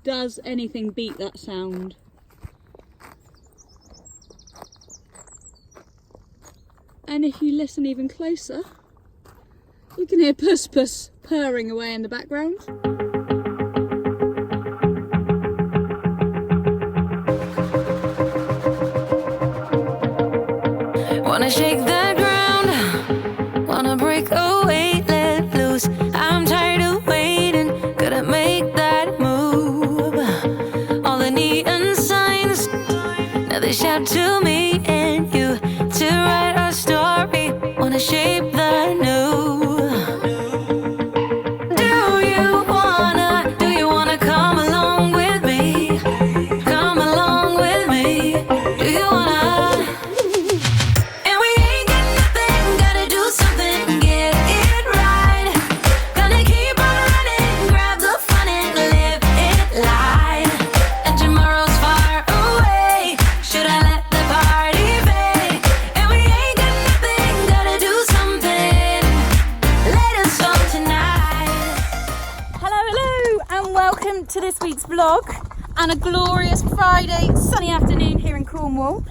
does anything beat that sound? And if you listen even closer, you can hear Puss Puss purring away in the background. Wanna shake the ground, wanna break away, let loose. I'm tired of waiting, gotta make that move. All the neon signs, now they shout to me and you to write our story. Wanna shape the new. Do you wanna come along with me? Come along with me. Do you wanna? And we ain't got nothing, gotta do something, get it right. Gonna keep on running, grab the fun and live it light. And tomorrow's far away, should I let the party fade? And we ain't got nothing, gotta do something, let us on tonight. Hello and welcome to this week's vlog and a glorious Friday sunny afternoon here in Cornwall.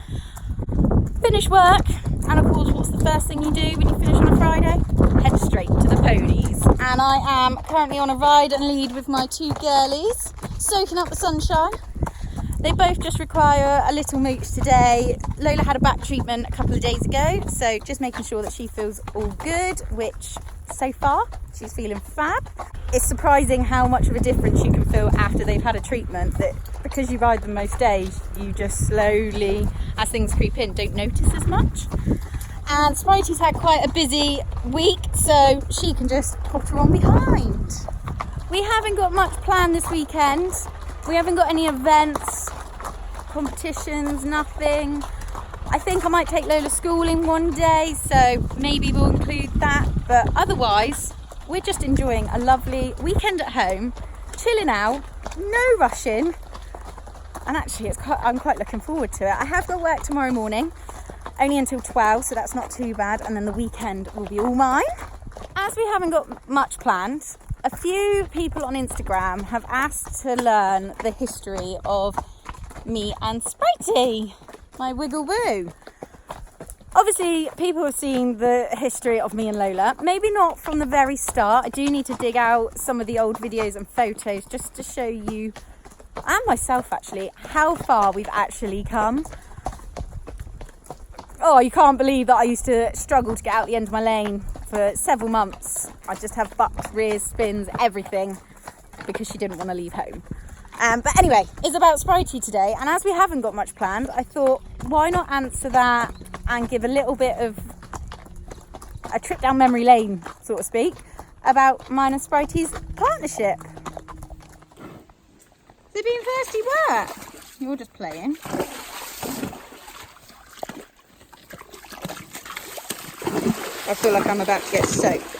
Finish work and of course what's the first thing you do when you finish on a Friday? Head straight to the ponies. And I am currently on a ride and lead with my two girlies, soaking up the sunshine. They both just require a little mooch today. Lola had a back treatment a couple of days ago, so just making sure that she feels all good, which so far she's feeling fab. It's surprising how much of a difference you can feel after they've had a treatment, that because you ride them most days, you just slowly, as things creep in, don't notice as much. And Spritey's had quite a busy week, so she can just potter on behind. We haven't got much planned this weekend. We haven't got any events, competitions, nothing. I think I might take Lola schooling one day, so maybe we'll include that. But otherwise, we're just enjoying a lovely weekend at home, chilling out, no rushing. And actually, I'm quite looking forward to it. I have got work tomorrow morning, only until 12, so that's not too bad. And then the weekend will be all mine. As we haven't got much planned, a few people on Instagram have asked to learn the history of me and Spritey, my wiggle woo. Obviously, people have seen the history of me and Lola. Maybe not from the very start. I do need to dig out some of the old videos and photos just to show you, and myself actually, how far we've actually come. Oh, you can't believe that I used to struggle to get out the end of my lane for several months. I just have bucks, rears, spins, everything, because she didn't want to leave home. But anyway, it's about Spritey today, and as we haven't got much planned, I thought, why not answer that and give a little bit of a trip down memory lane, so to speak, about mine and Spritey's partnership. Is it being thirsty wet? You're just playing. I feel like I'm about to get soaked.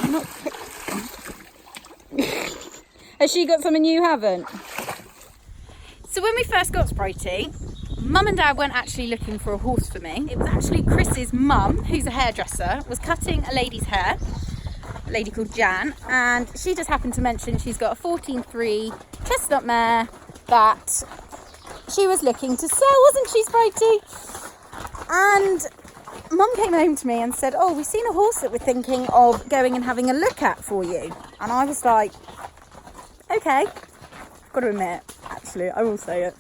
I'm not Has she got something you haven't? So when we first got Spritey, Mum and Dad weren't actually looking for a horse for me. It was actually Chris's mum, who's a hairdresser, was cutting a lady's hair, a lady called Jan, and she just happened to mention she's got a 14-3 chestnut mare that she was looking to sell, wasn't she, Spritey? And Mum came home to me and said, oh, we've seen a horse that we're thinking of going and having a look at for you. And I was like, okay. Got to admit, actually, I will say it.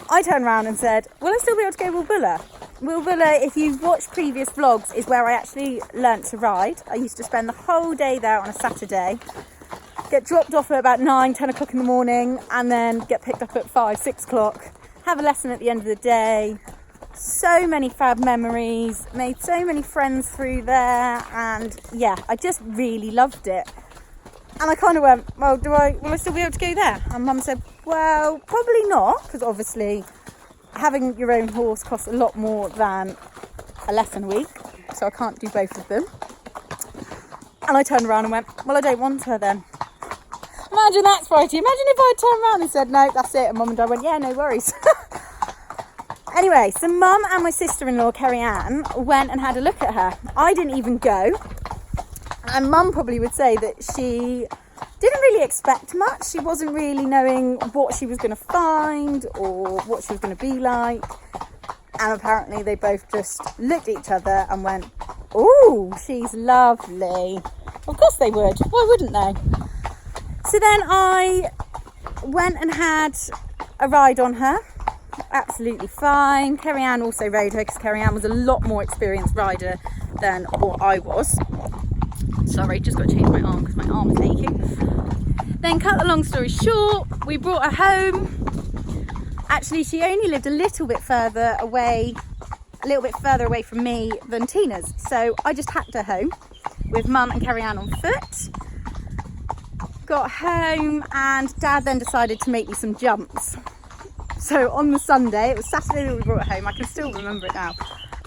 I turned around and said, will I still be able to go Wilbulla? Wilbulla, if you've watched previous vlogs, is where I actually learnt to ride. I used to spend the whole day there on a Saturday, get dropped off at about 9, 10 o'clock in the morning, and then get picked up at 5, 6 o'clock, have a lesson at the end of the day. So many fab memories, made so many friends through there, and yeah, I just really loved it. And I kind of went, well, will I still be able to go there? And Mum said, well, probably not, because obviously having your own horse costs a lot more than a lesson a week, so I can't do both of them. And I turned around and went, well, I don't want her then. Imagine that, Spritey. Imagine if I turned around and said, no, that's it. And Mum and Dad went, yeah, no worries. Anyway, so Mum and my sister-in-law, Kerry Ann, went and had a look at her. I didn't even go. And Mum probably would say that she didn't really expect much. She wasn't really knowing what she was going to find or what she was going to be like. And apparently they both just looked at each other and went, "Ooh, she's lovely." Of course they would. Why wouldn't they? So then I went and had a ride on her. Absolutely fine. Kerry-Ann also rode her because Kerry-Ann was a lot more experienced rider than what I was. Sorry, just got to change my arm because my arm is aching. Then cut the long story short, we brought her home. Actually, she only lived a little bit further away from me than Tina's. So I just hacked her home with Mum and Kerry-Ann on foot. Got home and Dad then decided to make me some jumps. So on the Sunday, it was Saturday that we brought her home, I can still remember it now.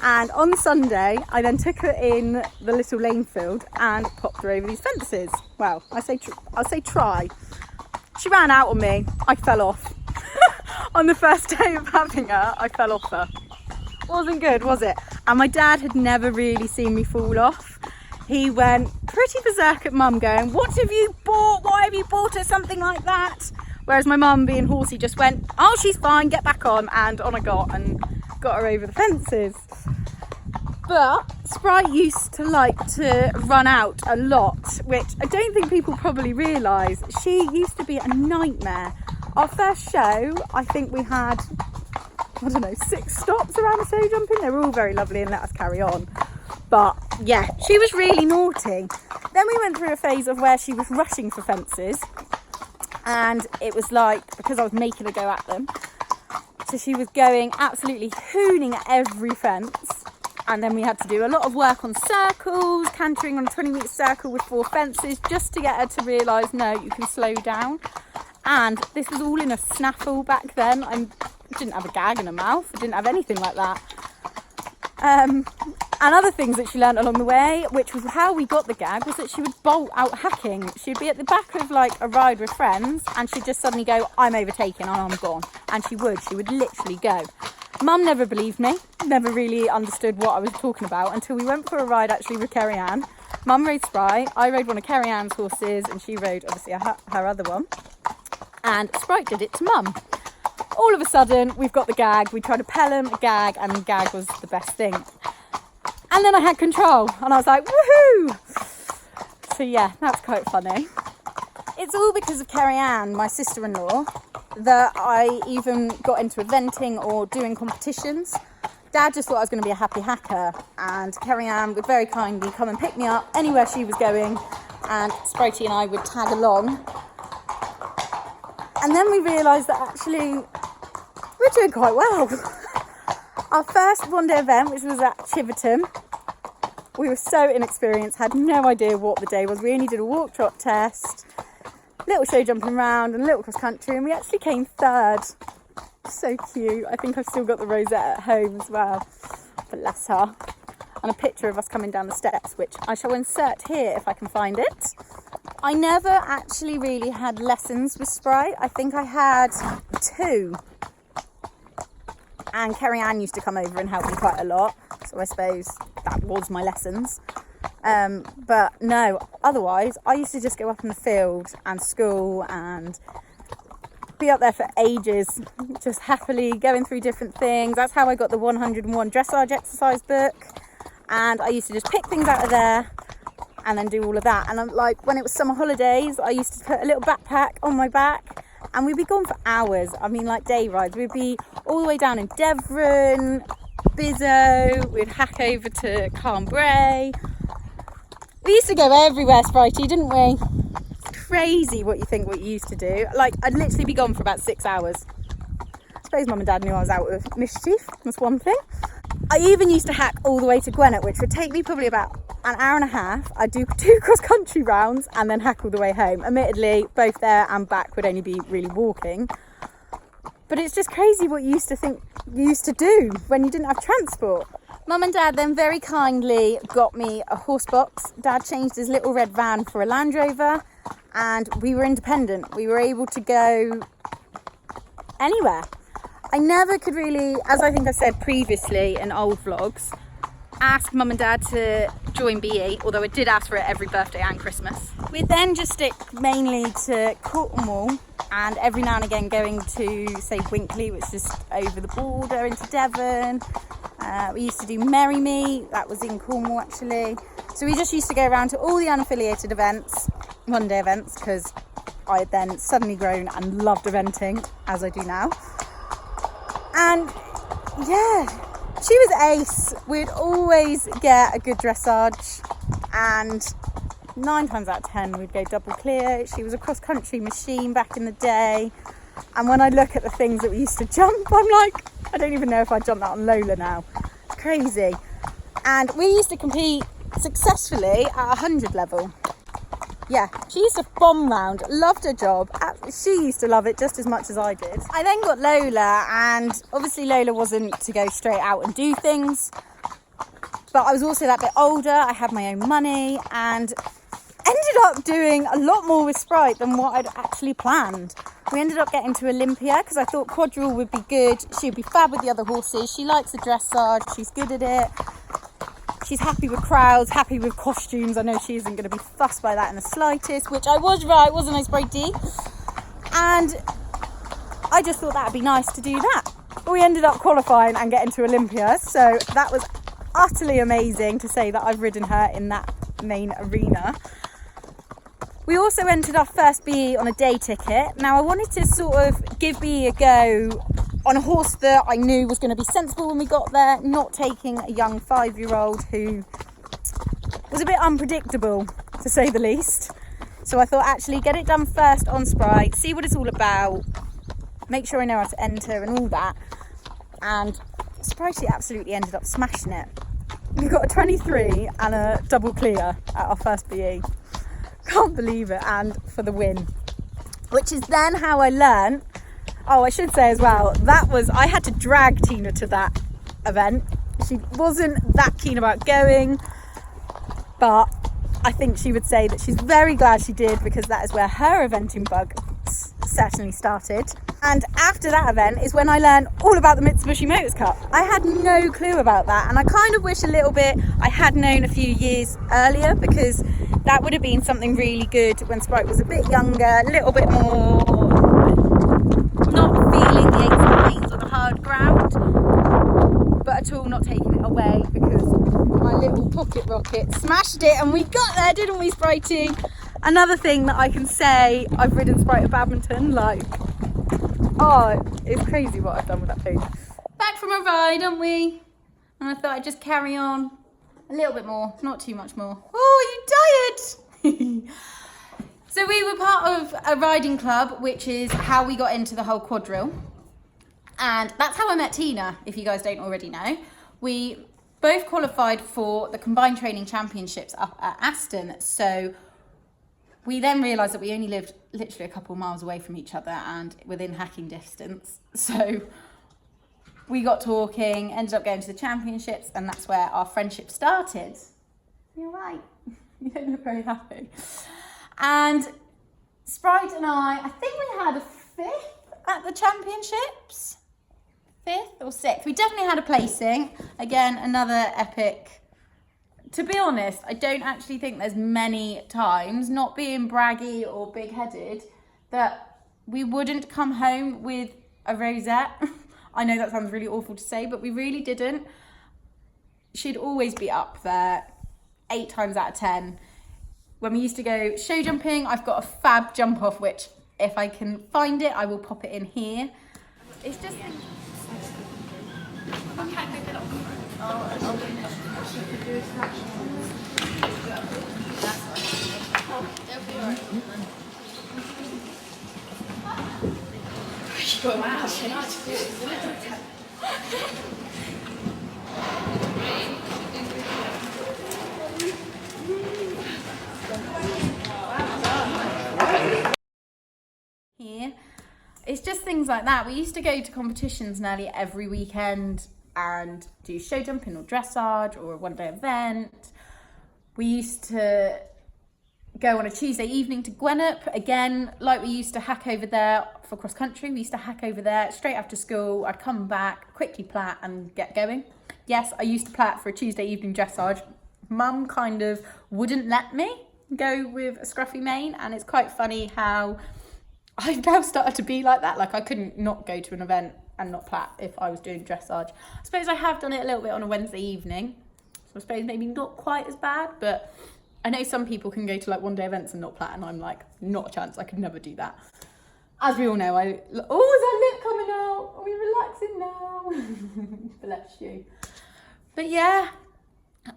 And on the Sunday, I then took her in the little lane field and popped her over these fences. Well, I'll say try. She ran out on me, I fell off. On the first day of having her, I fell off her. Wasn't good, was it? And my dad had never really seen me fall off. He went pretty berserk at Mum going, "What have you bought? Why have you bought her something like that?" Whereas my mum, being horsey, just went, "Oh, she's fine, get back on." And on I got and got her over the fences. But Sprite used to like to run out a lot, which I don't think people probably realise. She used to be a nightmare. Our first show, I think we had, 6 stops around the show jumping. They were all very lovely and let us carry on. But yeah, she was really naughty. Then we went through a phase of where she was rushing for fences. And it was like, because I was making her go at them. So she was going absolutely hooning at every fence. And then we had to do a lot of work on circles, cantering on a 20-metre circle with 4 fences, just to get her to realise, no, you can slow down. And this was all in a snaffle back then. I didn't have a gag in her mouth. I didn't have anything like that. And other things that she learnt along the way, which was how we got the gag, was that she would bolt out hacking. She'd be at the back of like a ride with friends and she'd just suddenly go, "I'm overtaken and I'm gone." And she would literally go. Mum never believed me, never really understood what I was talking about until we went for a ride actually with Kerry-Ann. Mum rode Sprite, I rode one of Kerry-Ann's horses and she rode obviously her other one. And Sprite did it to Mum. All of a sudden, we've got the gag. We tried to Repellent, a gag, and the gag was the best thing. And then I had control, and I was like, woohoo! So yeah, that's quite funny. It's all because of Kerry-Ann, my sister-in-law, that I even got into eventing or doing competitions. Dad just thought I was going to be a happy hacker, and Kerry-Ann would very kindly come and pick me up anywhere she was going, and Spritey and I would tag along. And then we realised that actually we're doing quite well. Our first one-day event, which was at Chiverton, we were so inexperienced, had no idea what the day was. We only did a walk-trot test, little show jumping around and a little cross-country, and we actually came 3rd. So cute. I think I've still got the rosette at home as well. Bless her. And a picture of us coming down the steps, which I shall insert here if I can find it. I never actually really had lessons with Sprite. I think I had 2. And Kerry-Ann used to come over and help me quite a lot. So I suppose that was my lessons. But no, otherwise, I used to just go up in the field and school and be up there for ages, just happily going through different things. That's how I got the 101 dressage exercise book. And I used to just pick things out of there and then do all of that. And like when it was summer holidays, I used to put a little backpack on my back and we'd be gone for hours. I mean, like day rides. We'd be all the way down in Devon, Bizzo, we'd hack over to Cambrai. We used to go everywhere, Spritey, didn't we? It's crazy what you used to do. Like, I'd literally be gone for about 6 hours. I suppose Mum and Dad knew I was out with mischief, that's one thing. I even used to hack all the way to Gwenet, which would take me probably about an hour and a half. I'd do 2 cross-country rounds and then hack all the way home. Admittedly, both there and back would only be really walking. But it's just crazy what you used to do when you didn't have transport. Mum and Dad then very kindly got me a horse box. Dad changed his little red van for a Land Rover and we were independent. We were able to go anywhere. I never could really, as I think I said previously in old vlogs, ask Mum and Dad to join BE, although I did ask for it every birthday and Christmas. We then just stick mainly to Cornwall and every now and again going to, say, Winkley, which is just over the border into Devon. We used to do Merry Me, that was in Cornwall actually. So we just used to go around to all the unaffiliated events, one-day events, because I had then suddenly grown and loved eventing, as I do now. And yeah, she was ace. We'd always get a good dressage, and 9 times out of 10 we'd go double clear. She was a cross-country machine back in the day, and when I look at the things that we used to jump, I'm like, I don't even know if I'd jump that on Lola now. It's crazy. And we used to compete successfully at 100 level. Yeah, she used to bomb round, loved her job. She used to love it just as much as I did. I then got Lola, and obviously Lola wasn't to go straight out and do things, but I was also that bit older, I had my own money, and ended up doing a lot more with Sprite than what I'd actually planned. We ended up getting to Olympia because I thought quadrille would be good. She'd be fab with the other horses. She likes the dressage, she's good at it. She's happy with crowds, happy with costumes. I know she isn't going to be fussed by that in the slightest, which I was right, wasn't I, Spritey? And I just thought that would be nice to do that. But we ended up qualifying and getting to Olympia, so that was utterly amazing to say that I've ridden her in that main arena. We also entered our first BE on a day ticket. Now I wanted to sort of give BE a go on a horse that I knew was going to be sensible when we got there, not taking a young 5-year-old who was a bit unpredictable, to say the least. So I thought, actually, get it done first on Sprite, see what it's all about, make sure I know how to enter and all that. And Spritey absolutely ended up smashing it. We got a 23 and a double clear at our first BE. Can't believe it, and for the win. Which is then how I learned. Oh, I should say as well, I had to drag Tina to that event. She wasn't that keen about going, but I think she would say that she's very glad she did, because that is where her eventing bug certainly started. And after that event is when I learned all about the Mitsubishi Motors Cup. I had no clue about that, and I kind of wish a little bit I had known a few years earlier, because that would have been something really good when Sprite was a bit younger, a little bit more not feeling the aches and pains on the hard ground, but at all not taking it away, because my little pocket rocket smashed it and we got there, didn't we, Spritey? Another thing that I can say, I've ridden Sprite at badminton, like, oh, it's crazy what I've done with that pony. Back from a ride, aren't we? And I thought I'd just carry on a little bit more, not too much more. Oh, are you tired? So we were part of a riding club, which is how we got into the whole quadrille. And that's how I met Tina, if you guys don't already know. We both qualified for the combined training championships up at Aston. So we then realised that we only lived literally a couple miles away from each other and within hacking distance. So we got talking, ended up going to the championships, and that's where our friendship started. You're right. You don't look very happy. And Sprite and I think we had a 5th at the championships. 5th or 6th. We definitely had a placing. Again, another epic. To be honest, I don't actually think there's many times, not being braggy or big-headed, that we wouldn't come home with a rosette. I know that sounds really awful to say, but we really didn't. She'd always be up there 8 times out of 10. When we used to go show jumping, I've got a fab jump off, which if I can find it, I will pop it in here. It's just... Here, it's just things like that. We used to go to competitions nearly every weekend and do show jumping or dressage or a one-day event. We used to go on a Tuesday evening to Gwenup, again, like we used to hack over there for cross country. We used to hack over there straight after school. I'd come back, quickly plat and get going. Yes, I used to plat for a Tuesday evening dressage. Mum kind of wouldn't let me go with a scruffy mane, and it's quite funny how I've now started to be like that. Like I couldn't not go to an event and not plait if I was doing dressage. I suppose I have done it a little bit on a Wednesday evening, so I suppose maybe not quite as bad, but I know some people can go to like one day events and not plait, and I'm like, not a chance, I could never do that. As we all know, is that lip coming out? Are we relaxing now? Bless you. But yeah,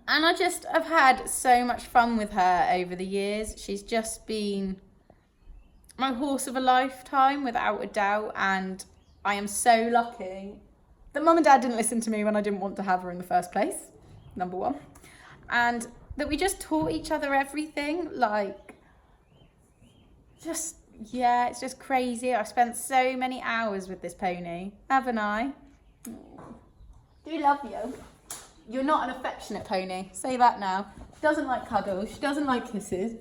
and I've had so much fun with her over the years. She's just been my horse of a lifetime, without a doubt, and I am so lucky that Mum and Dad didn't listen to me when I didn't want to have her in the first place, number one, and that we just taught each other everything. Like, it's just crazy. I've spent so many hours with this pony, haven't I? Do love you. You're not an affectionate pony. Say that now. She doesn't like cuddles. She doesn't like kisses.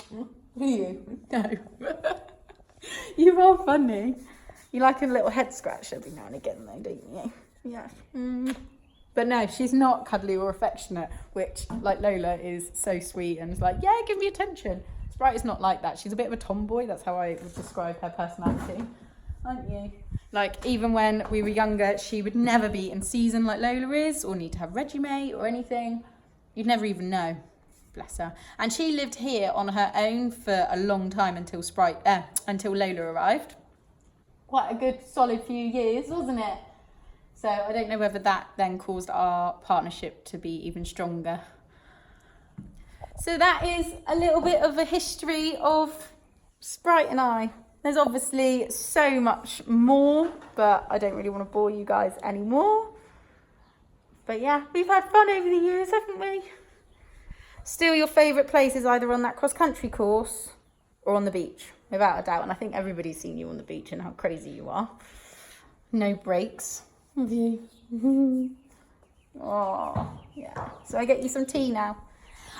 Do you? No. You are funny. You like a little head scratch every now and again though, don't you? Yeah. But no, she's not cuddly or affectionate, which, like Lola, is so sweet and is like, yeah, give me attention. Sprite is not like that. She's a bit of a tomboy. That's how I would describe her personality. Aren't you? Like, even when we were younger, she would never be in season like Lola is, or need to have Reggie or anything. You'd never even know. Bless her. And she lived here on her own for a long time until Lola arrived. Quite a good solid few years, wasn't it? So I don't know whether that then caused our partnership to be even stronger. So that is a little bit of a history of Sprite and I. There's obviously so much more, but I don't really want to bore you guys anymore. But yeah, we've had fun over the years, haven't we? Still, your favourite place is either on that cross-country course or on the beach, without a doubt. And I think everybody's seen you on the beach and how crazy you are. No breaks. Have you? Oh, yeah. So I get you some tea now.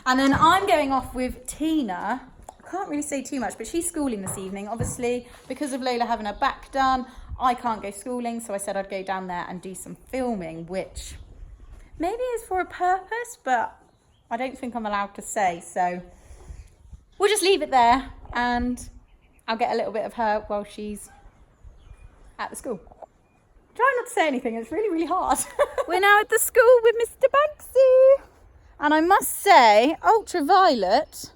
And then I'm going off with Tina. I can't really say too much, but she's schooling this evening. Obviously, because of Lola having her back done, I can't go schooling. So I said I'd go down there and do some filming, which maybe is for a purpose, but I don't think I'm allowed to say. So we'll just leave it there and I'll get a little bit of her while she's at the school. Try not to say anything, it's really, really hard. We're now at the school with Mr. Banksy. And I must say, Ultraviolet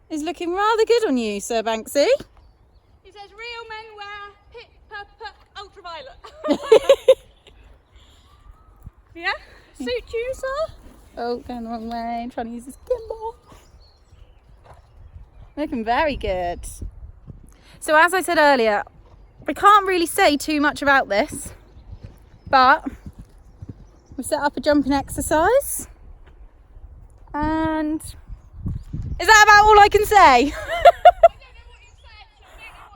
is looking rather good on you, Sir Banksy. He says real men wear ultraviolet. Yeah? Suit you, sir? Oh, going the wrong way. I'm trying to use this gimbal. Looking very good. So as I said earlier, we can't really say too much about this, but we've set up a jumping exercise. And is that about all I can say?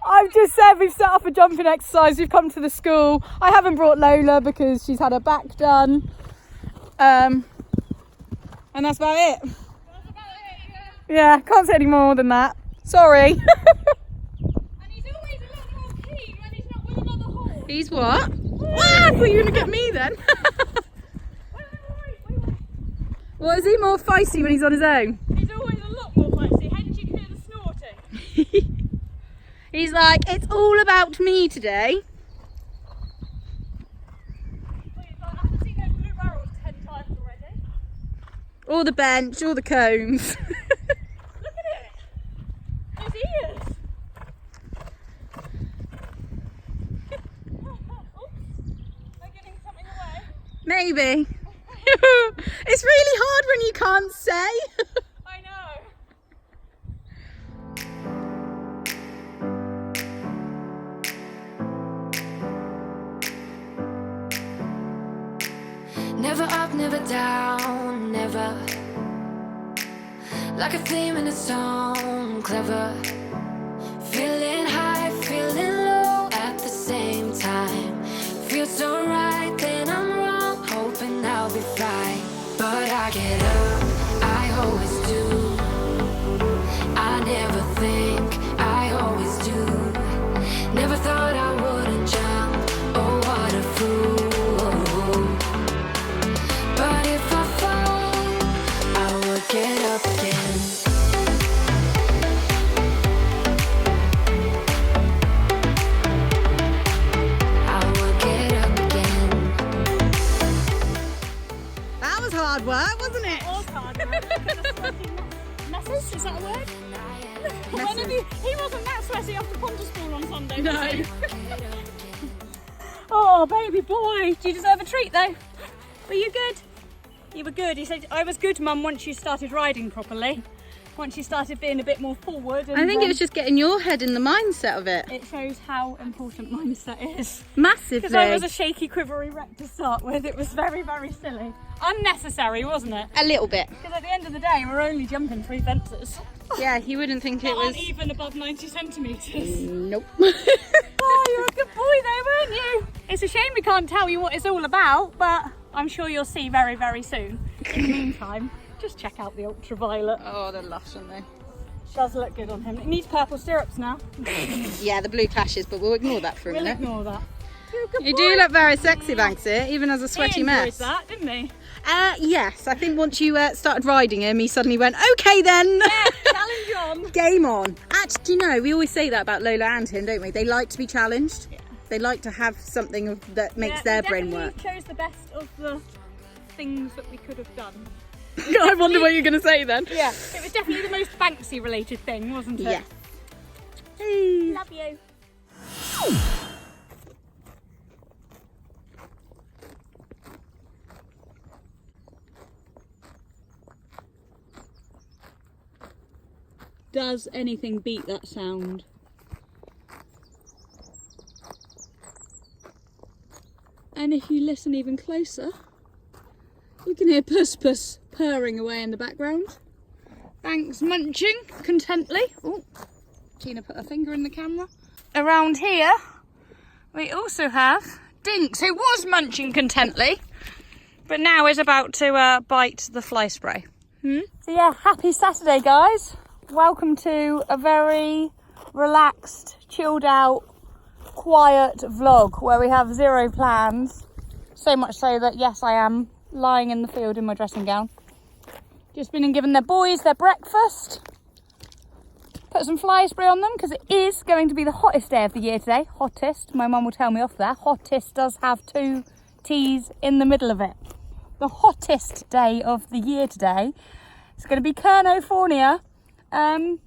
I've just said we've set up a jumping exercise. We've come to the school. I haven't brought Lola because she's had her back done. And that's about it. That's about it, Yeah, can't say any more than that. Sorry. And he's always a lot more keen when he's not with another horse. He's what? Ah, I thought you were going to get me then. Wait. Well, is he more feisty when he's on his own? He's always a lot more feisty. Hadn't you hear the snorting? He's like, it's all about me today. He's like, I haven't seen those blue barrels 10 times already. All the bench, all the cones. Look at it. Those ears. Oops. Am I getting something away? Maybe. It's really hard when you can't say. I know. Never up, never down, never. Like a theme in a song, clever. Feeling high, feeling low at the same time. Feels so right, then I'm wrong, hoping I'll be fine. But I get up, I always do. I never think, I always do. Never thought I wouldn't jump, oh what a fool. But if I fall, hard work, wasn't it? It was hard work. Look at the sweaty messes, is that a word? When have you, he wasn't that sweaty after Pontus School on Sunday, was No. he? Oh, baby boy. Do you deserve a treat though? Were you good? You were good. He said, I was good, Mum, once you started riding properly. Once you started being a bit more forward. And I think it was just getting your head in the mindset of it. it shows how important mindset is. Massively. Because I was a shaky, quivery wreck to start with. It was very, very silly. Unnecessary, wasn't it? A little bit. Because at the end of the day, we're only jumping 3 fences. Yeah, you wouldn't think it That was... aren't even above 90 centimetres. Nope. Oh, you're a good boy though, weren't you? It's a shame we can't tell you what it's all about, but I'm sure you'll see very, very soon. In the meantime, just check out the ultraviolet. Oh, they're lush, aren't they? Does look good on him. It needs purple stirrups now. Yeah, the blue clashes, but we'll ignore that for a We'll minute. ignore that. You're a good You boy. do look very sexy, Banksy, even as a sweaty He enjoyed mess. that, didn't he? Yes, I think once you started riding him, he suddenly went, okay then. Yeah, challenge on. Game on. Actually, do you know, we always say that about Lola and him, don't we? They like to be challenged. Yeah. They like to have something that makes Yeah, their we brain work. definitely chose the best of the things that we could have done. I wonder what you're going to say then. Yeah, it was definitely the most Banksy related thing, wasn't it? Yeah. Love you. Does anything beat that sound? And if you listen even closer, you can hear Puss Puss purring away in the background. Banks munching contently. Oh, Tina put her finger in the camera. Around here, we also have Dinks, who was munching contently, but now is about to bite the fly spray. So yeah, happy Saturday, guys. Welcome to a very relaxed, chilled out, quiet vlog where we have zero plans. So much so that, yes, I am lying in the field in my dressing gown. Just been and given their boys their breakfast. Put some fly spray on them because it is going to be the hottest day of the year today. Hottest, my mum will tell me off there. Hottest does have 2 T's in the middle of it. The hottest day of the year today. It's going to be Kernofornia. And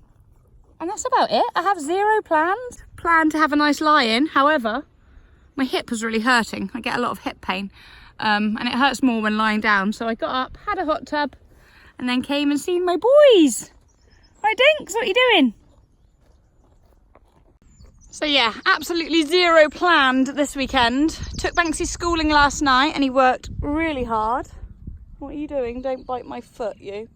that's about it. I have zero plans. Plan to have a nice lie-in. However, my hip was really hurting. I get a lot of hip pain. And it hurts more when lying down. So I got up, had a hot tub, and then came and seen my boys. Right, Dinks, what are you doing? So yeah, absolutely zero planned this weekend. Took Banksy's schooling last night and he worked really hard. What are you doing? Don't bite my foot, you.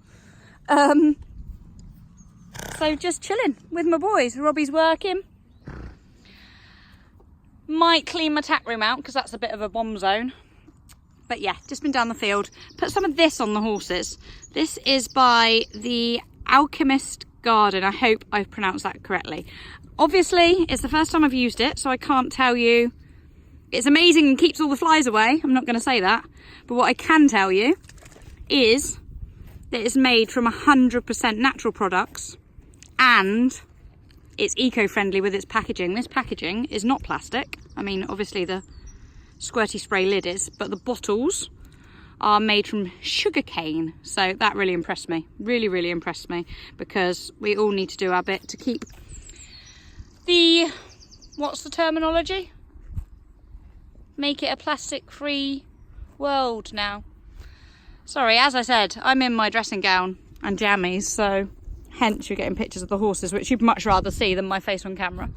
So just chilling with my boys. Robbie's working. Might clean my tack room out because that's a bit of a bomb zone. But yeah, just been down the field. Put some of this on the horses. This is by the Alchemist garden. I hope I've pronounced that correctly. Obviously, it's the first time I've used it, so I can't tell you. It's amazing and keeps all the flies away. I'm not going to say that. But what I can tell you is that it's made from 100% natural products and it's eco-friendly with its packaging. This packaging is not plastic. I mean, obviously the squirty spray lid is, but the bottles are made from sugarcane. So that really impressed me. Really, really impressed me because we all need to do our bit to keep the, what's the terminology? Make it a plastic-free world now. Sorry, as I said, I'm in my dressing gown and jammies, so hence you're getting pictures of the horses, which you'd much rather see than my face on camera.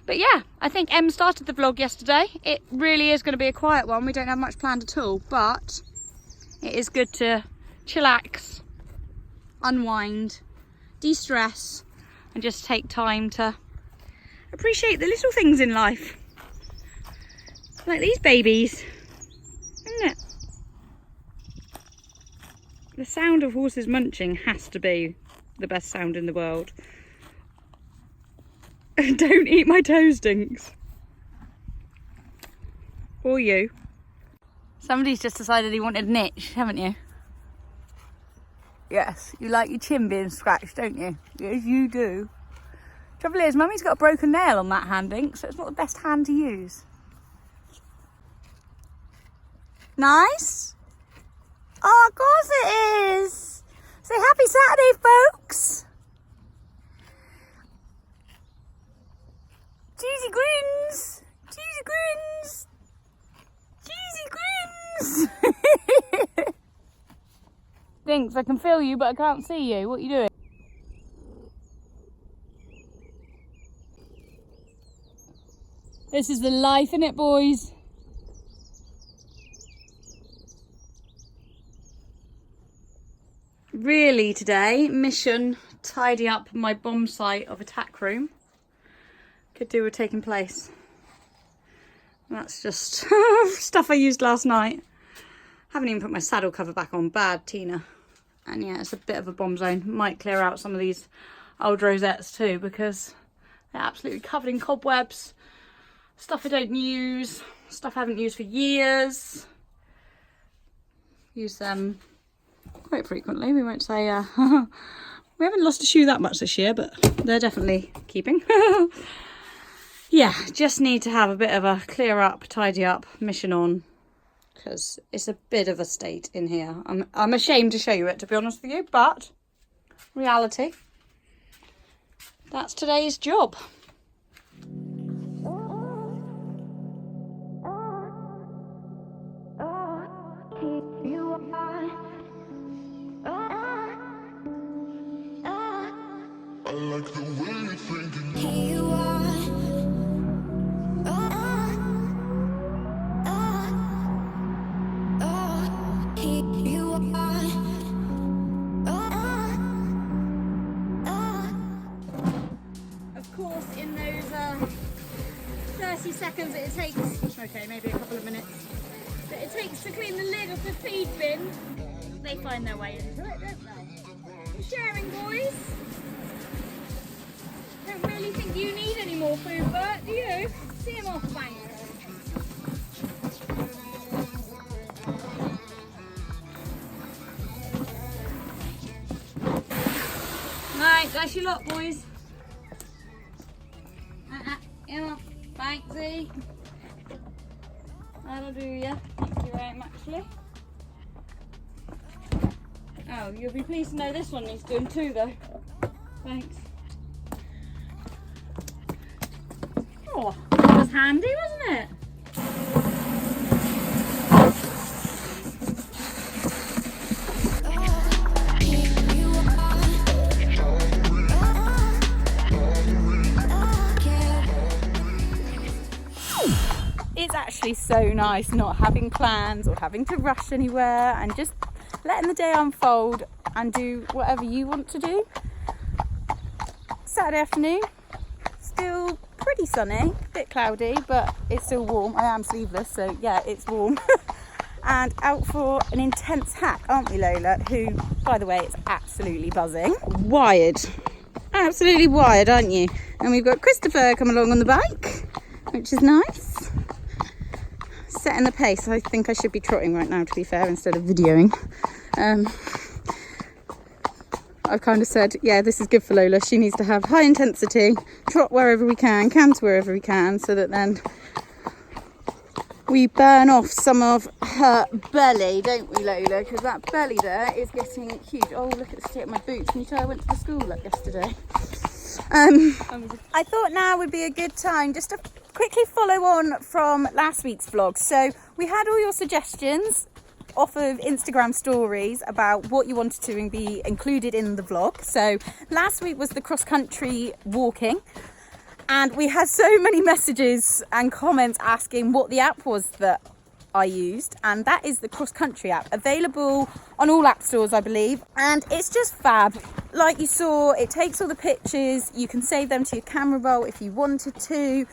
But yeah, I think Em started the vlog yesterday. It really is going to be a quiet one. We don't have much planned at all, but it is good to chillax, unwind, de-stress, and just take time to appreciate the little things in life. Like these babies, isn't it? The sound of horses munching has to be the best sound in the world. Don't eat my toes, Dinks. Or you. Somebody's just decided he wanted an itch, haven't you? Yes, you like your chin being scratched, don't you? Yes, you do. Trouble is, Mummy's got a broken nail on that hand, Dinks, so it's not the best hand to use. Nice? Oh, of course it is. Say happy Saturday, folks. Cheesy grins. Cheesy grins. Cheesy grins. Thinks I can feel you, but I can't see you. What are you doing? This is the life, innit, boys? Really today, mission tidy up my bomb site of attack room. Could do with taking place. That's just stuff I used last night. Haven't even put my saddle cover back on. Bad, Tina. And yeah, it's a bit of a bomb zone. Might clear out some of these old rosettes too, because they're absolutely covered in cobwebs. Stuff I don't use. Stuff I haven't used for years. Use them quite frequently. We won't say we haven't lost a shoe that much this year, but they're definitely keeping. Yeah, just need to have a bit of a clear up, tidy up mission on, because it's a bit of a state in here. I'm ashamed to show you it, to be honest with you, but reality, that's today's job. I like the way you're thinking. Here you are. Here you are. Of course, in those 30 seconds that it takes, okay, maybe a couple of minutes, that it takes to clean the lid of the feed bin, they find their way into it, don't they? Sharing, boys. Don't really think you need any more food, Bert, do you? See him off, thanks. Right, that's your lot, boys. Come on, thanksy. That'll do ya. Thank you very much, Lee. Oh, you'll be pleased to know this one needs doing too, though. Thanks. Oh, that was handy, wasn't it? It's actually so nice not having plans or having to rush anywhere and just letting the day unfold and do whatever you want to do. Saturday afternoon, still pretty sunny, a bit cloudy, but it's still warm. I am sleeveless, so yeah, it's warm. And out for an intense hack, aren't we, Lola? Who, by the way, is absolutely buzzing. Wired. Absolutely wired, aren't you? And we've got Christopher come along on the bike, which is nice. Setting the pace. I think I should be trotting right now, to be fair, instead of videoing. I've kind of said, yeah, this is good for Lola. She needs to have high intensity, trot wherever we can, canter wherever we can, so that then we burn off some of her belly, don't we, Lola? Because that belly there is getting huge. Oh, look at the state of my boots. Can you tell I went to the school like yesterday? I thought now would be a good time just to quickly follow on from last week's vlog. So we had all your suggestions off of Instagram stories about what you wanted to be included in the vlog. So last week was the cross-country walking, and we had so many messages and comments asking what the app was that I used, and that is the cross-country app, available on all app stores, I believe, and it's just fab. Like you saw, it takes all the pictures, you can save them to your camera roll if you wanted to.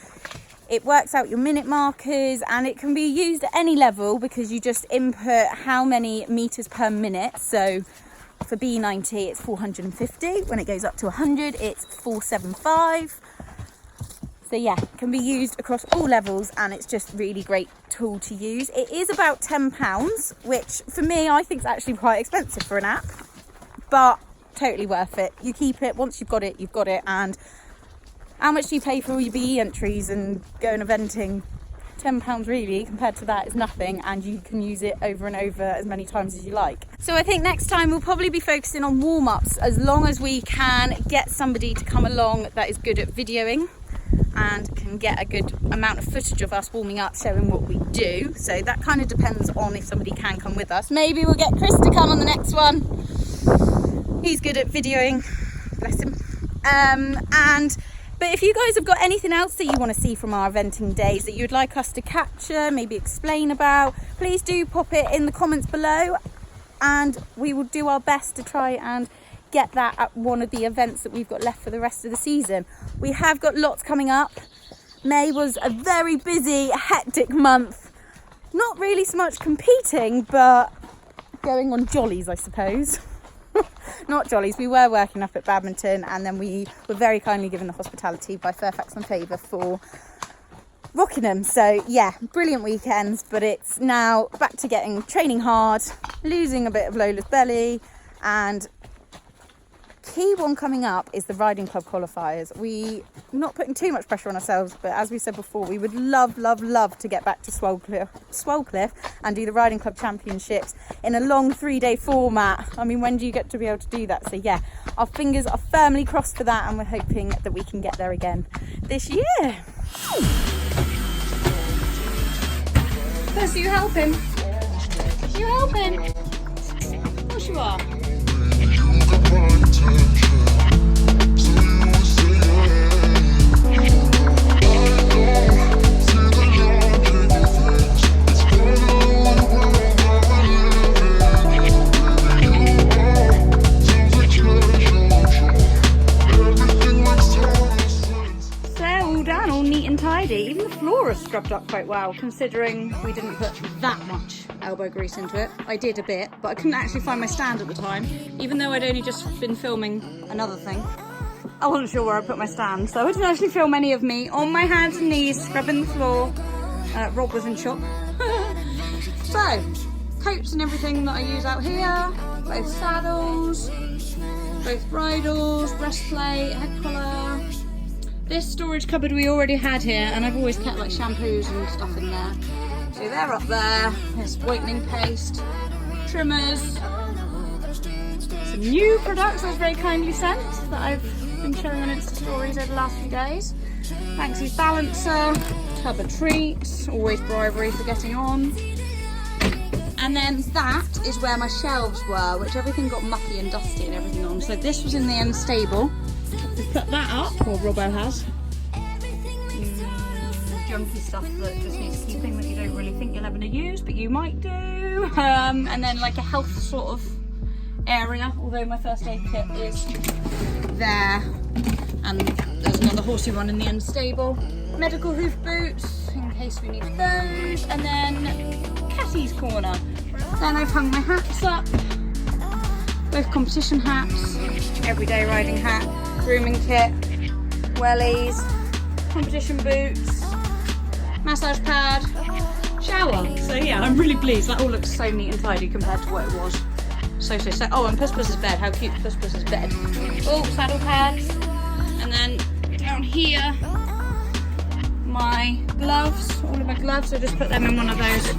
It works out your minute markers, and it can be used at any level because you just input how many meters per minute. So for B90 it's 450, when it goes up to 100 it's 475. So yeah, it can be used across all levels, and it's just really great tool to use. It is about £10, which for me I think is actually quite expensive for an app, but totally worth it. You keep it, once you've got it, and how much do you pay for all your BE entries and going eventing? £10 really compared to that is nothing, and you can use it over and over as many times as you like. So I think next time we'll probably be focusing on warm-ups, as long as we can get somebody to come along that is good at videoing and can get a good amount of footage of us warming up, showing what we do. So that kind of depends on if somebody can come with us. Maybe we'll get Chris to come on the next one. He's good at videoing, bless him. But if you guys have got anything else that you want to see from our eventing days that you'd like us to capture, maybe explain about, please do pop it in the comments below, and we will do our best to try and get that at one of the events that we've got left for the rest of the season. We have got lots coming up. May was a very busy, hectic month. Not really so much competing, but going on jollies, I suppose. Not jollies, we were working up at badminton, and then we were very kindly given the hospitality by Fairfax and Favour for Rockingham. So yeah, brilliant weekends, but it's now back to training hard, losing a bit of Lola's belly, and key one coming up is the riding club qualifiers. We're not putting too much pressure on ourselves, but as we said before, we would love to get back to Swellcliffe and do the riding club championships in a long 3-day format. I mean, when do you get to be able to do that? So yeah, our fingers are firmly crossed for that, and we're hoping that we can get there again this year. First, you help him. You help him. Of course you are. Even the floor is scrubbed up quite well, considering we didn't put that much elbow grease into it. I did a bit, but I couldn't actually find my stand at the time, even though I'd only just been filming another thing. I wasn't sure where I put my stand, so I didn't actually film any of me on my hands and knees scrubbing the floor. Rob was in shock. So, coats and everything that I use out here, both saddles, both bridles, breastplate, head collar. This storage cupboard we already had here, and I've always kept like shampoos and stuff in there. So they're up there. There's whitening paste, trimmers, some new products I was very kindly sent that I've been showing on Insta stories over the last few days. Banksy's balancer, tub of treats, always bribery for getting on. And then that is where my shelves were, which everything got mucky and dusty and everything on. So this was in the end stable. We've put that up, or Robbo has. Junky stuff that just needs keeping that you don't really think you'll ever use, but you might do. And then like a health sort of area, although my first aid kit is there. And there's another horsey one in the end stable. Medical hoof boots, in case we need those. And then Cassie's corner. Then I've hung my hats up. Both competition hats, everyday riding hat, grooming kit, wellies, competition boots, massage pad, shower. So yeah, I'm really pleased. That all looks so neat and tidy compared to what it was. So. Oh, and Puss Puss's bed. How cute Puss Puss's bed. Oh, saddle pads. And then down here, my gloves, all of my gloves. I just put them in one of those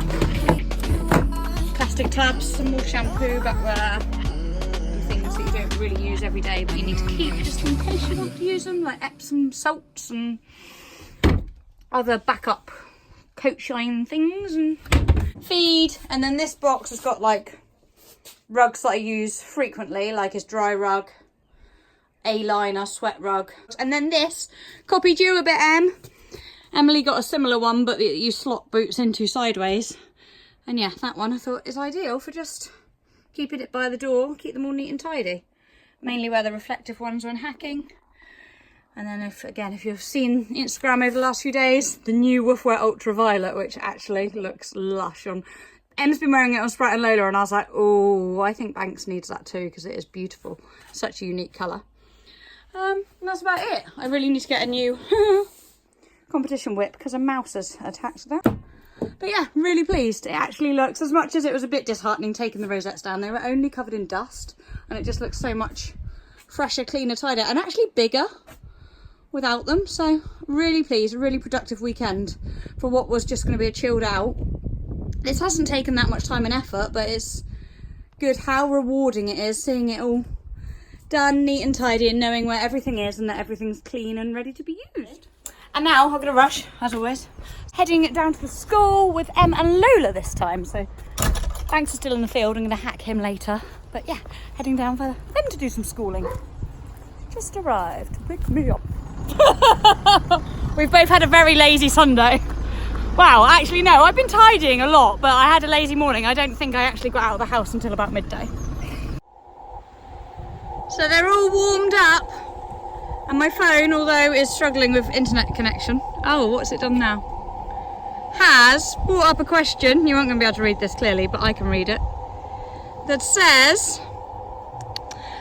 plastic tubs. Some more shampoo back there. Things that you don't really use every day, but you need to keep just in case you want to use them, like Epsom salts and other backup coat shine things, and feed. And then this box has got like rugs that I use frequently, like his dry rug, A-liner, sweat rug. And then this, copied you a bit, Em. Emily got a similar one, but that you slot boots into sideways. And yeah, that one I thought is ideal for just keeping it by the door, keep them all neat and tidy. Mainly where the reflective ones are in hacking. And then if you've seen Instagram over the last few days, the new Woof Wear Ultraviolet, which actually looks lush on. Em's been wearing it on Sprite and Lola, and I was like, oh, I think Banks needs that too, because it is beautiful. Such a unique colour. And that's about it. I really need to get a new competition whip, because a mouse has attacked that. But yeah, I'm really pleased. It actually looks, as much as it was a bit disheartening taking the rosettes down, they were only covered in dust, and it just looks so much fresher, cleaner, tidier, and actually bigger, without them. So really pleased, a really productive weekend for what was just going to be a chilled out. This hasn't taken that much time and effort, but it's good how rewarding it is seeing it all done, neat and tidy, and knowing where everything is and that everything's clean and ready to be used. And now I'm gonna rush, as always, heading down to the school with Em and Lola this time. So Banks is still in the field, I'm gonna hack him later. But yeah, heading down for them to do some schooling. Just arrived to pick me up. We've both had a very lazy Sunday. Wow, actually no, I've been tidying a lot, but I had a lazy morning. I don't think I actually got out of the house until about midday. So they're all warmed up. And my phone, although is struggling with internet connection, oh, what's it done now? Has brought up a question, you aren't going to be able to read this clearly, but I can read it, that says,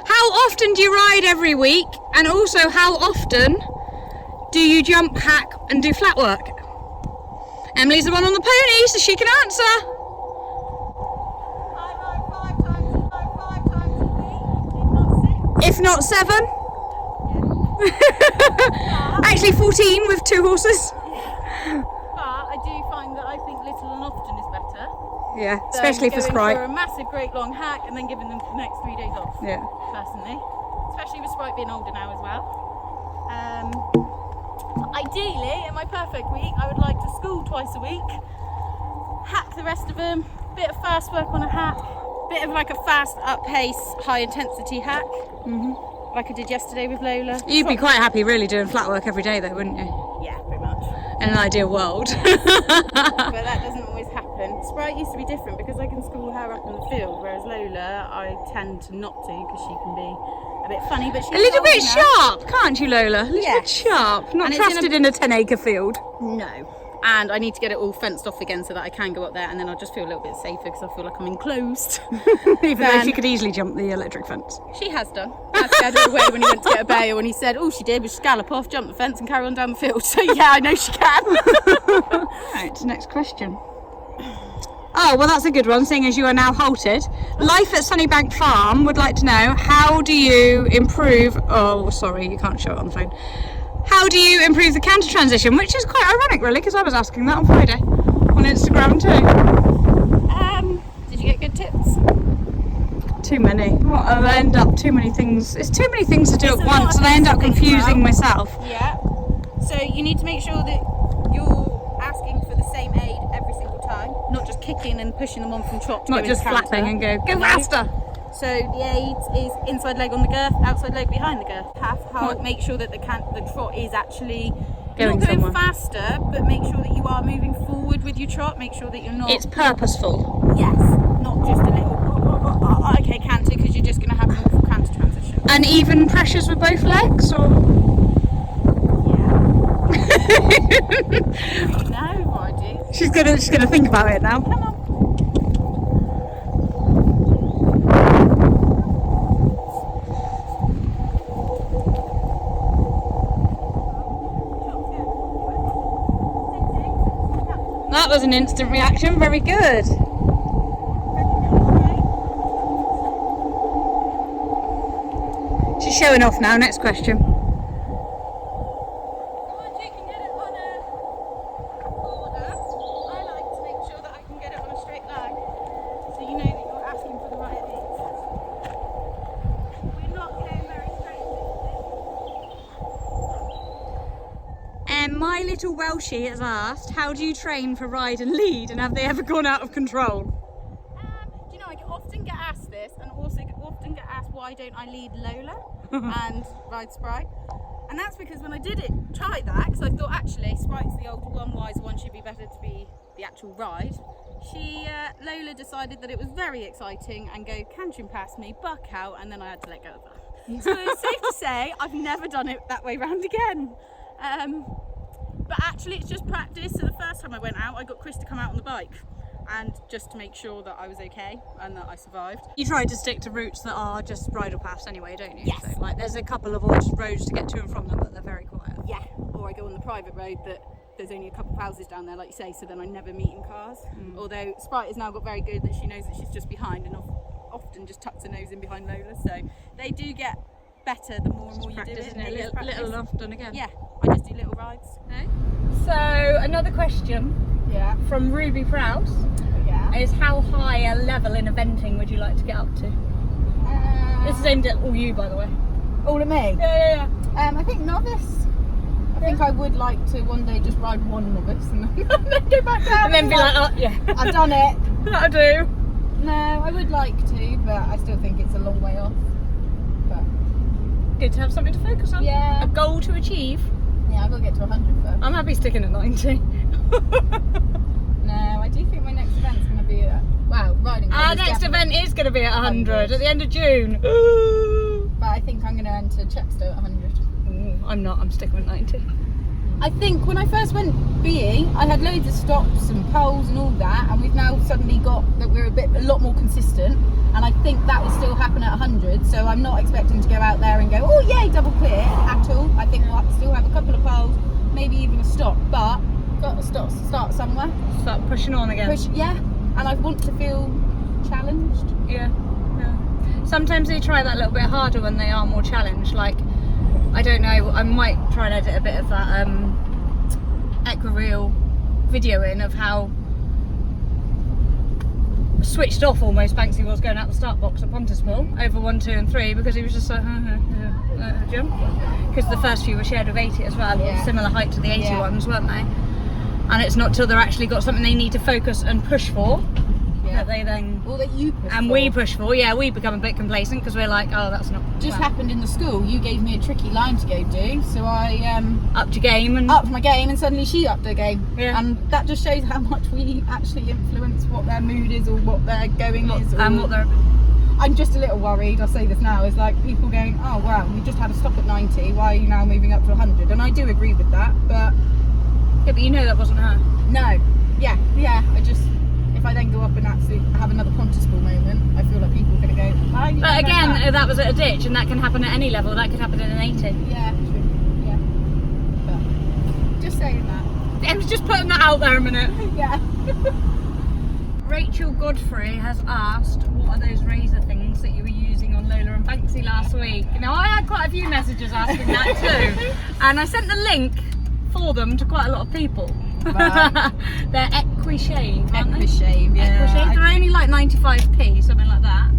how often do you ride every week? And also, how often do you jump, hack and do flat work? Emily's the one on the pony, so she can answer. I ride 5 times a week, if not 6. If not 7. Actually 14 with 2 horses. But I do find that I think little and often is better. Yeah, especially for Sprite. For a massive, great long hack and then giving them the next 3 days off. Yeah. Personally, especially with Sprite being older now as well. Ideally, in my perfect week, I would like to school twice a week, hack the rest of them, bit of fast work on a hack, bit of like a fast up pace, high intensity hack. Like I did yesterday with Lola. You'd be quite happy really doing flat work every day though, wouldn't you? Yeah, pretty much. In an ideal world. But that doesn't always happen. Sprite used to be different because I can school her up in the field, whereas Lola, I tend to not to because she can be a bit funny, but she's A little bit old enough. sharp, can't you, Lola? A little bit sharp. Not And it's trusted in a 10-acre field. No. And I need to get it all fenced off again so that I can go up there, and then I'll just feel a little bit safer because I feel like I'm enclosed. Even though she could easily jump the electric fence. She has done. I scared her away when he went to get a bail, and he said all she did was scallop off, jump the fence and carry on down the field. So yeah, I know she can. Right, next question. Oh, well that's a good one, seeing as you are now halted. Life at Sunnybank Farm would like to know, how do you improve... Oh, sorry, you can't show it on the phone. How do you improve the canter transition? Which is quite ironic, really, because I was asking that on Friday on Instagram too. Did you get good tips? Too many. Well, I end up too many things. It's too many things to do It's at a lot once, of and I end things up to think confusing about. myself. Yeah. So you need to make sure that you're asking for the same aid every single time, not just kicking and pushing them on from trot to Not go just into canter. flapping and go No. faster. So the aid is inside leg on the girth, outside leg behind the girth. Make sure that the trot is actually Going not going somewhere. faster, but make sure that you are moving forward with your trot. Make sure that you're not. It's purposeful. Yes, not just a little okay canter, because you're just going to have an awful canter transition. And even pressures with both legs, or You know what I do. she's gonna think about it now. Come on. That was an instant reaction. Very good. She's showing off now. Next question. My little Welshie has asked, how do you train for ride and lead, and have they ever gone out of control? Do you know, I often get asked this, and also often get asked why don't I lead Lola and ride Sprite. And that's because when I did it, tried that, because I thought actually Sprite's the older one, wiser one, should be better to be the actual ride. Lola decided that it was very exciting and go cantering past me, buck out, and then I had to let go of that. So it's safe to say I've never done it that way round again. But actually it's just practice. So the first time I went out, I got Chris to come out on the bike, and just to make sure that I was okay and that I survived. You try to stick to routes that are just bridle paths anyway, don't you? Yes. So, like, there's a couple of odd roads to get to and from them, but they're very quiet. Yeah, or I go on the private road that there's only a couple of houses down there, like you say, so then I never meet in cars. Although Sprite has now got very good that she knows that she's just behind and often just tucks her nose in behind Lola, so they do get better the more and more you do Practice, it. isn't it? It is Little practice. enough done again. Yeah, I just do little rides. So another question Yeah. from Ruby Prowse Yeah. is how high a level in eventing would you like to get up to? This is aimed at all you, by the way. All of me. Yeah. I think novice. I think I would like to one day just ride one novice and then go back down. And then be like, oh yeah, I've done it. that'll do. No, I would like to, but I still think it's a long way off. But Good to have something to focus on. Yeah. A goal to achieve. yeah, I've got to get to 100 first. I'm happy sticking at 90. No, I do think my next event's going to be riding. Our is next definitely- event is going to be at 100 at the end of June. But I think I'm going to enter Chepstow at 100. I'm not, I'm sticking with 90. I think when I first went BE, I had loads of stops and poles and all that, and we've now suddenly got that we're a lot more consistent, and I think that will still happen at 100. So I'm not expecting to go out there and go, oh yay, double clear at all. I think we'll still have a couple of poles, maybe even a stop, but got to start somewhere. Start pushing on again. And I want to feel challenged. Yeah. Sometimes they try that a little bit harder when they are more challenged. Like, I don't know, I might try and edit a bit of that Equireel video in of how switched off almost Banksy was going out the start box at Pontypool over 1, 2 and 3 because he was just like jump, because the first few were shared with 80 as well, Yeah. similar height to the 80 Yeah. ones, weren't they? And it's not till they're actually got something they need to focus and push for that they then All that you push and for. we push for. Yeah, we become a bit complacent because we're like, oh, that's not Just well, happened in the school. You gave me a tricky line to go do, so I up to game and upped my game, and suddenly she upped her game. Yeah. And that just shows how much we actually influence what their mood is or what their going is. Or... and what they're. I'm just a little worried. I'll say this now. Is like people going, oh wow, you just had a stop at 90. Why are you now moving up to 100? And I do agree with that, but Yeah, but you know that wasn't her. no, yeah. I just. If I then go up and actually have another Pontypool moment, I feel like people are going to go. "Why are you But doing again, that?" that was at a ditch, and that can happen at any level. That could happen in an 80. Yeah, true. Yeah. But just saying that. I'm just putting that out there a minute. Yeah. Rachel Godfrey has asked, what are those razor things that you were using on Lola and Banksy last week? Now, I had quite a few messages asking that too, and I sent the link for them to quite a lot of people. Right. They're Equishave, aren't they? Equishave, yeah. Equishave. They're only like 95p, something like that.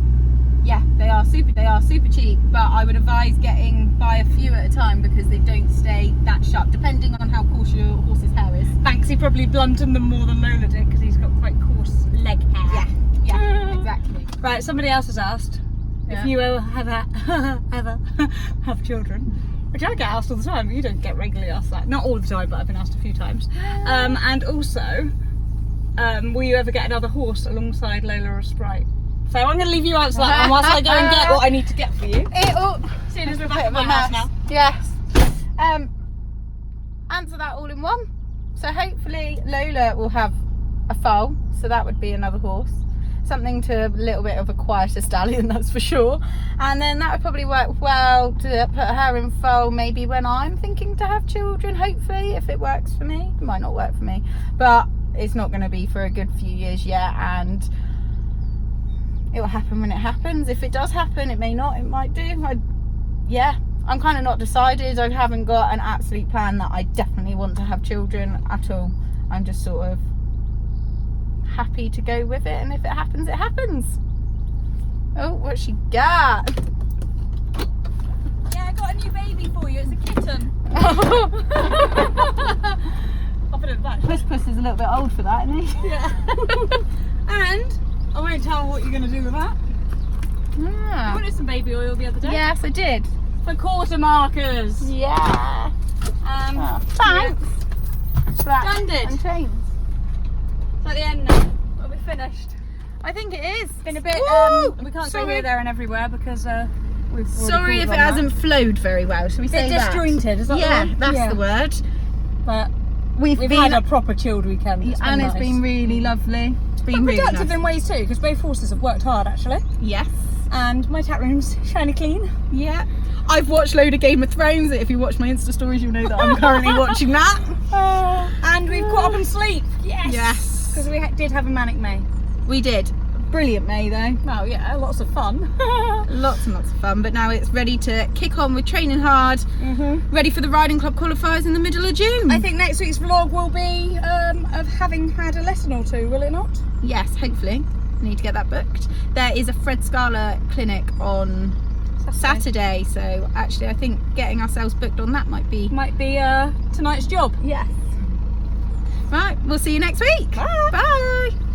Yeah, they are super cheap, but I would advise buy a few at a time because they don't stay that sharp, depending on how coarse your horse's hair is. Banksy probably blunted them more than Lola did because he's got quite coarse leg hair. Yeah, exactly. Right, somebody else has asked if you ever have children, which I get asked all the time, but you don't get regularly asked that. Not all the time, but I've been asked a few times. And also, will you ever get another horse alongside Lola or Sprite? So I'm going to leave you answer that one whilst I go and get what I need to get for you. As soon as we're back at my house now. Yes. Answer that all in one. So hopefully Lola will have a foal, so that would be another horse. Something to a little bit of a quieter stallion, that's for sure. And then that would probably work well to put her in foal maybe when I'm thinking to have children, hopefully, if it works for me. It might not work for me, but it's not going to be for a good few years yet, and it will happen when it happens. If it does happen, it may not, it might do. I'm kind of not decided. I haven't got an absolute plan that I definitely want to have children at all. I'm just sort of happy to go with it, and if it happens, it happens. Oh, what's she got? Yeah, I got a new baby for you. It's a kitten. I'll put it in the back. Puss is a little bit old for that, isn't he? Yeah. And I won't tell what you're going to do with that. You Ah. wanted some baby oil the other day. Yes, I did. For quarter markers. Yeah. Thanks. Splendid. And chains. It's at the end now. We'll be finished. I think it is. Been a bit. Woo! We can't say Sorry. here, there, and everywhere because we've. Sorry if it hasn't flowed very well. Shall we say Bit that? disjointed. Is that Yeah, the word? that's the word. But We've we've been, had a proper chilled weekend. It's been and nice. it's been really lovely. It's been But really productive nice. in ways too, because both horses have worked hard actually. Yes. And my tap room's shiny clean. Yeah. I've watched load of Game of Thrones. If you watch my Insta stories, you'll know that I'm currently watching that. And we've caught up on sleep. Yes. Yes. Because we did have a Manic May. We did. brilliant May though. Oh yeah, lots of fun. Lots and lots of fun, but now it's ready to kick on with training hard, ready for the riding club qualifiers in the middle of June. I think next week's vlog will be of having had a lesson or two, will it not? Yes, hopefully. I need to get that booked. There is a Fred Scala clinic on Saturday, so actually I think getting ourselves booked on that might be tonight's job. yes. Right, we'll see you next week. Bye. Bye.